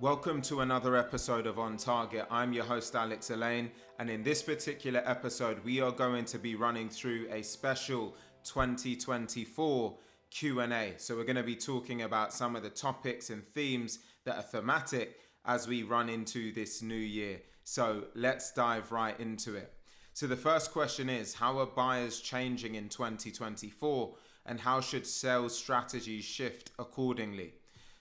Welcome to another episode of On Target. I'm your host Alex Elaine, and in this particular episode we are going to be running through a special 2024 Q&A. So we're going to be talking about some of the topics and themes that are thematic as we run into this new year. So let's dive right into it. So the first question is, how are buyers changing in 2024 and how should sales strategies shift accordingly?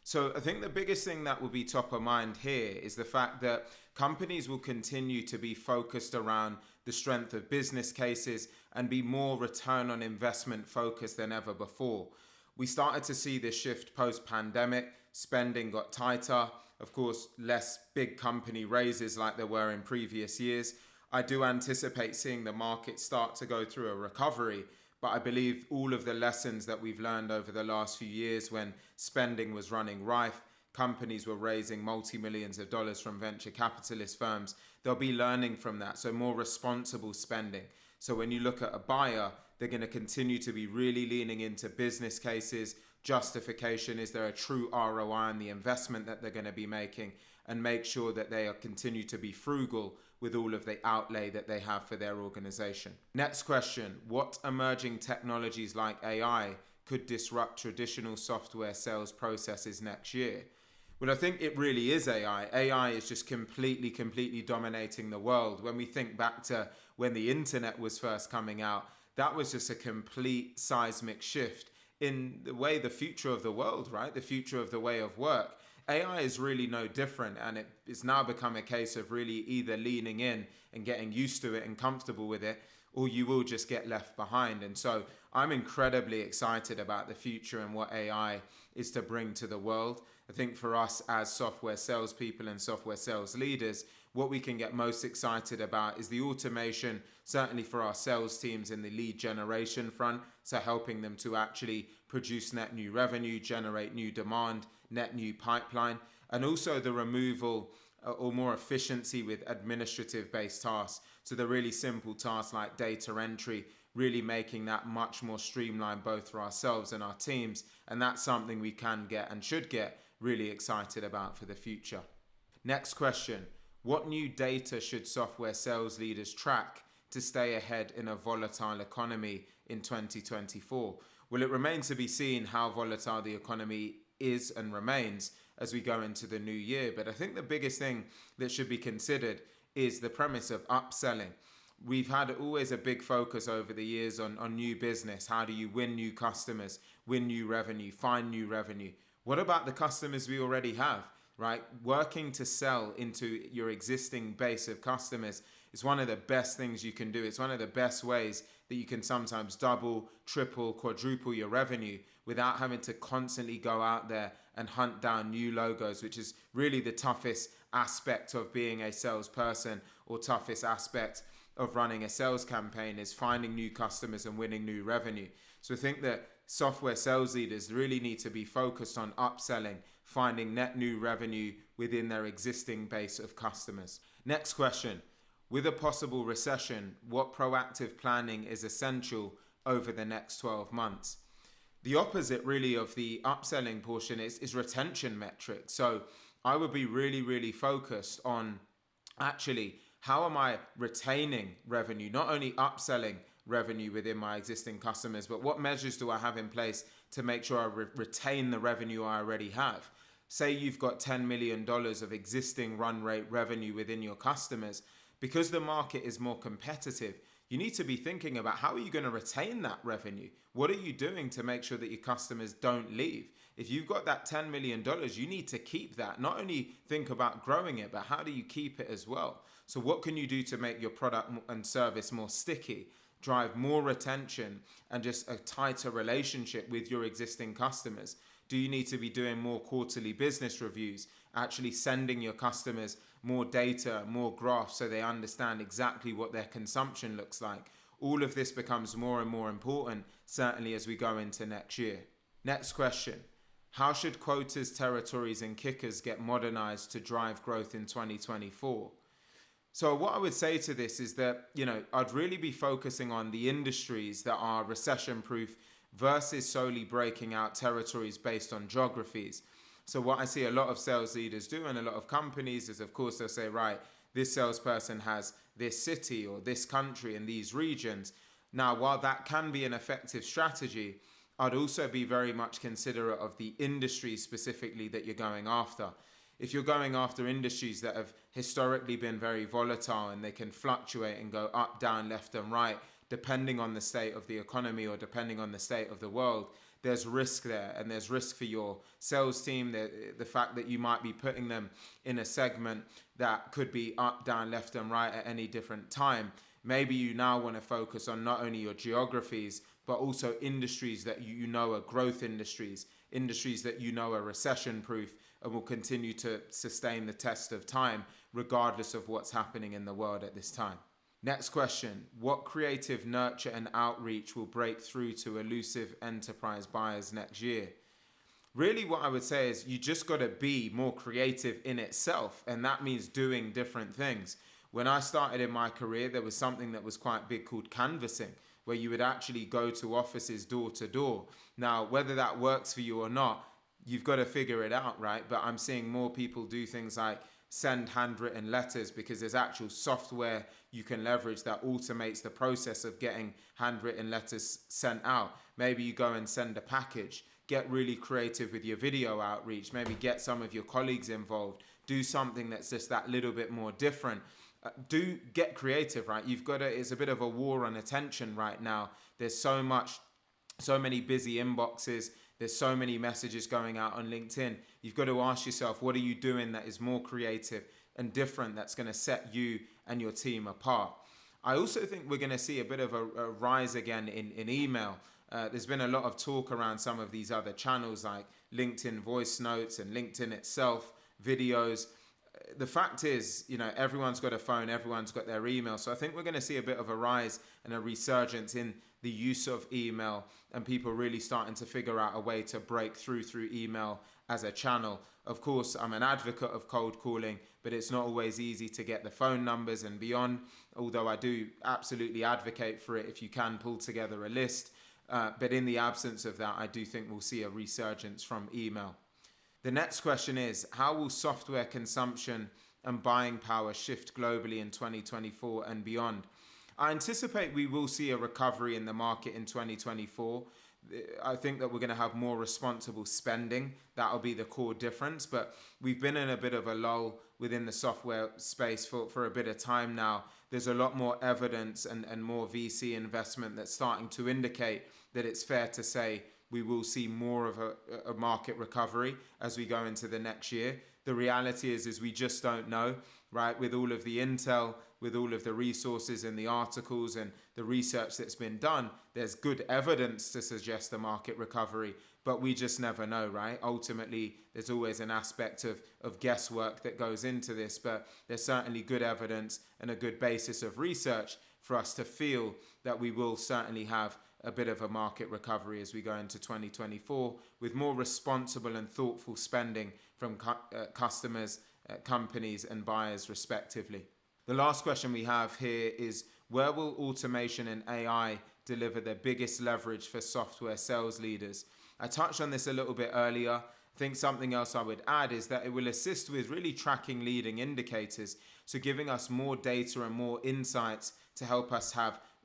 So I think the biggest thing that will be top of mind here is the fact that companies will continue to be focused around the strength of business cases and be more return on investment focused than ever before. We started to see this shift post-pandemic. Spending got tighter. Of course, less big company raises like there were in previous years. I do anticipate seeing the market start to go through a recovery. But I believe all of the lessons that we've learned over the last few years when spending was running rife, companies were raising multi-millions of dollars from venture capitalist firms, they'll be learning from that. So more responsible spending. So when you look at a buyer, they're going to continue to be really leaning into business cases, justification, is there a true ROI on the investment that they're going to be making, and make sure that they continue to be frugal with all of the outlay that they have for their organization. Next question, what emerging technologies like AI could disrupt traditional software sales processes next year? Well, I think it really is AI. AI is just completely dominating the world. When we think back to when the internet was first coming out, that was just a complete seismic shift in the way the future of the world, right? The future of the way of work. AI is really no different, and it's now become a case of really either leaning in and getting used to it and comfortable with it, or you will just get left behind. And so I'm incredibly excited about the future and what AI is to bring to the world. I think for us as software salespeople and software sales leaders, what we can get most excited about is the automation, certainly for our sales teams in the lead generation front. So helping them to actually produce net new revenue, generate new demand, net new pipeline, and also the removal or more efficiency with administrative based tasks. So the really simple tasks like data entry, really making that much more streamlined both for ourselves and our teams. And that's something we can get and should get really excited about for the future. Next question, what new data should software sales leaders track to stay ahead in a volatile economy in 2024? Well, it remains to be seen how volatile the economy is and remains as we go into the new year. But I think the biggest thing that should be considered is the premise of upselling. We've had always a big focus over the years on new business. How do you win new customers, win new revenue, find new revenue? What about the customers we already have, right? Working to sell into your existing base of customers is one of the best things you can do. It's one of the best ways that you can sometimes double, triple, quadruple your revenue without having to constantly go out there and hunt down new logos, which is really the toughest aspect of being a salesperson, or toughest aspect of running a sales campaign, is finding new customers and winning new revenue. So I think that software sales leaders really need to be focused on upselling, finding net new revenue within their existing base of customers. Next question, with a possible recession, what proactive planning is essential over the next 12 months? The opposite really of the upselling portion is retention metrics. So I would be really focused on actually how am I retaining revenue, not only upselling revenue within my existing customers, but what measures do I have in place to make sure I retain the revenue I already have? Say you've got $10 million of existing run rate revenue within your customers. Because the market is more competitive, you need to be thinking about how are you going to retain that revenue? What are you doing to make sure that your customers don't leave? If you've got that $10 million, you need to keep that. Not only think about growing it, but how do you keep it as well? So what can you do to make your product and service more sticky, drive more retention, and just a tighter relationship with your existing customers? Do you need to be doing more quarterly business reviews, actually sending your customers more data, more graphs so they understand exactly what their consumption looks like? All of this becomes more and more important, certainly as we go into next year. Next question, how should quotas, territories, and kickers get modernized to drive growth in 2024? So what I would say to this is that, I'd really be focusing on the industries that are recession-proof versus solely breaking out territories based on geographies. So what I see a lot of sales leaders do and a lot of companies is, of course, they'll say, right, this salesperson has this city or this country and these regions. Now, while that can be an effective strategy, I'd also be very much considerate of the industry specifically that you're going after. If you're going after industries that have historically been very volatile and they can fluctuate and go up, down, left and right, depending on the state of the economy or depending on the state of the world, there's risk there, and there's risk for your sales team. The fact that you might be putting them in a segment that could be up, down, left and right at any different time. Maybe you now want to focus on not only your geographies, but also industries that you know are growth industries, industries that you know are recession-proof and will continue to sustain the test of time, regardless of what's happening in the world at this time. Next question, what creative nurture and outreach will break through to elusive enterprise buyers next year? Really what I would say is you just got to be more creative in itself, and that means doing different things. When I started in my career, there was something that was quite big called canvassing, where you would actually go to offices door to door. Now, whether that works for you or not, you've got to figure it out, right? But I'm seeing more people do things like send handwritten letters because there's actual software you can leverage that automates the process of getting handwritten letters sent out. Maybe you go and send a package. Get really creative with your video outreach. Maybe get some of your colleagues involved. Do something that's just that little bit more different. Do get creative, right? You've got to, it's a bit of a war on attention right now. There's so many busy inboxes. There's so many messages going out on LinkedIn. You've got to ask yourself, what are you doing that is more creative and different that's going to set you and your team apart? I also think we're going to see a bit of a rise again in email. There's been a lot of talk around some of these other channels like LinkedIn voice notes and LinkedIn itself, videos. The fact is, everyone's got a phone, everyone's got their email. So I think we're going to see a bit of a rise and a resurgence in the use of email and people really starting to figure out a way to break through email as a channel. Of course, I'm an advocate of cold calling, but it's not always easy to get the phone numbers and beyond, although I do absolutely advocate for it if you can pull together a list. But in the absence of that, I do think we'll see a resurgence from email. The next question is, how will software consumption and buying power shift globally in 2024 and beyond? I anticipate we will see a recovery in the market in 2024. I think that we're going to have more responsible spending. That'll be the core difference. But we've been in a bit of a lull within the software space for a bit of time now. There's a lot more evidence and more VC investment that's starting to indicate that it's fair to say we will see more of a market recovery as we go into the next year. The reality is we just don't know, right? With all of the intel, with all of the resources and the articles and the research that's been done, there's good evidence to suggest a market recovery, but we just never know, right? Ultimately, there's always an aspect of guesswork that goes into this, but there's certainly good evidence and a good basis of research for us to feel that we will certainly have a bit of a market recovery as we go into 2024 with more responsible and thoughtful spending from customers, companies and buyers respectively. The last question we have here is, where will automation and AI deliver the biggest leverage for software sales leaders? I touched on this a little bit earlier. I think something else I would add is that it will assist with really tracking leading indicators. So giving us more data and more insights to help us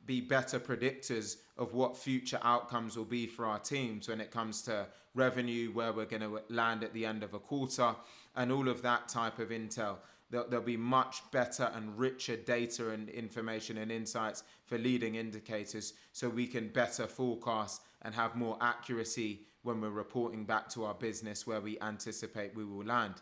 be better predictors of what future outcomes will be for our teams when it comes to revenue, where we're going to land at the end of a quarter, and all of that type of intel. There'll be much better and richer data and information and insights for leading indicators so we can better forecast and have more accuracy when we're reporting back to our business where we anticipate we will land.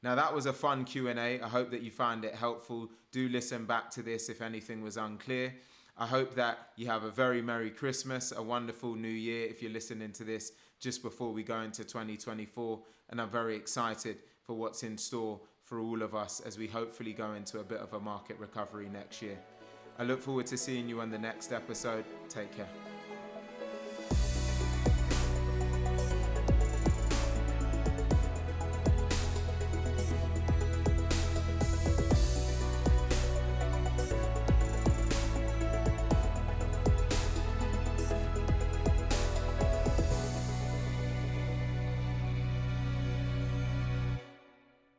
Now that was a fun Q&A. I hope that you found it helpful. Do listen back to this if anything was unclear. I hope that you have a very Merry Christmas, a wonderful New Year if you're listening to this just before we go into 2024. And I'm very excited for what's in store for all of us as we hopefully go into a bit of a market recovery next year. I look forward to seeing you on the next episode. Take care.